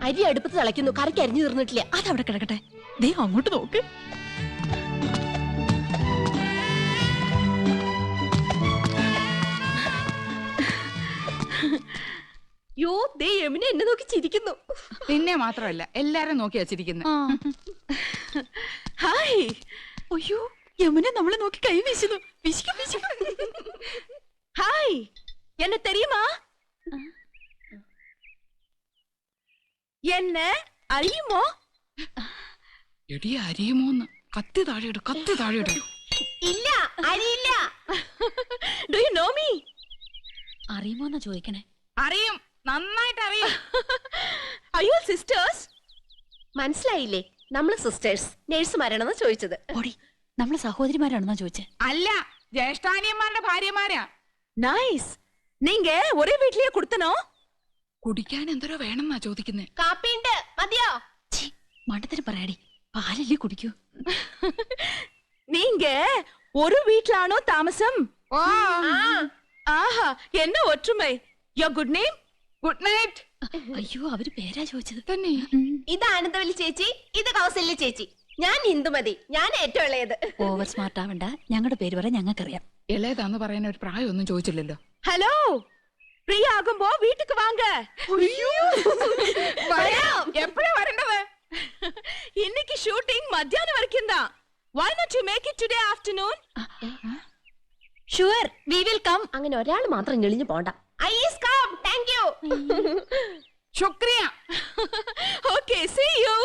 അരി അടുപ്പത്ത് തിളയ്ക്കുന്നു, കറിക്ക് അരിഞ്ഞു തീർന്നിട്ടില്ല. അതവിടെ കിടക്കട്ടെ. ദേ അങ്ങോട്ട് നോക്ക്. യോ, ദേ യമുന എന്നെ നോക്കി ചിരിക്കുന്നു. നിന്നെ മാത്രമല്ല എല്ലാരും നോക്കി വച്ചിരിക്കുന്നു. ഹായ്. അയ്യോ, യമുന നമ്മളെ നോക്കി കൈ വീശുന്നു. ഹായ്, എന്നെ തെരിയുമാ? എന്നെ അറിയുമോ? എടി അരിയുമോന്ന്. കത്തി താഴെയിട്, കത്തി താഴെയിട്. ഇല്ല, അറിയില്ല. Do you know me? അറിയുമോന്നാ ചോദിക്കണേ. അറിയും, നന്നായിട്ട് അറിയും. Are you sisters? മനസ്സിലായില്ലേ? നമ്മള് സിസ്റ്റേഴ്സ്, നേഴ്സുമാരാണെന്ന് ചോദിച്ചത്. ഓടി, നമ്മളെ സഹോദരിമാരാണെന്നാ ചോദിച്ചേ. അല്ല, ജ്യേഷ്ഠാനിയന്മാരുടെ ഭാര്യമാരാ. നൈസ്. നീങ്ക ഒരേ വീട്ടിലേ കൊടുത്തനോ? കുടിക്കാൻ എന്തോരോ വേണമെന്നാ ചോദിക്കുന്നേ. കാപ്പിണ്ട്, മതിയോ? മണ്ടത്തിന് പറയാടി, പാലല്ലേ കുടിക്കൂ. നീങ്ക ഒരു വീട്ടിലാണോ താമസം? ഓ, ആഹാ, എന്നെ ഒറ്റുമൈ. യോ ഗുഡ് നെയിം? Good night. അയ്യോ, അവര് പേരാ ചോദിച്ചത്. തന്നെ. ഇത് ആനന്ദവല്ലി ചേച്ചി, ഇത് കൗസല്യ ചേച്ചി. ഞാൻ ഹിന്ദുമതി, ഞാൻ ഏറ്റവും ഇളയത്. ഓവർ സ്മാർട്ട് ആവണ്ട, ഞങ്ങളുടെ പേര് പറയാൻ ഞങ്ങൾക്കറിയാം. ഇളയതാന്ന് പറയാൻ ഒരു പ്രായമൊന്നും ചോദിച്ചില്ലല്ലോ. ഹലോ, ഫ്രീ ആകുമ്പോ വീട്ടിക്ക് വാങ്ക. എപ്പോഴാ വരേണ്ടത്? ഇന്നിക്ക് ഷൂട്ടിംഗ് മധ്യാഹ്നം വരയ്ക്കും. Why not you make it today afternoon? Sure, we will come. അങ്ങനെ ഒരാൾ മാത്രം ഞെളിഞ്ഞു പോണ്ട. I is come, thank you. ശുക്രിയ. Okay, see you.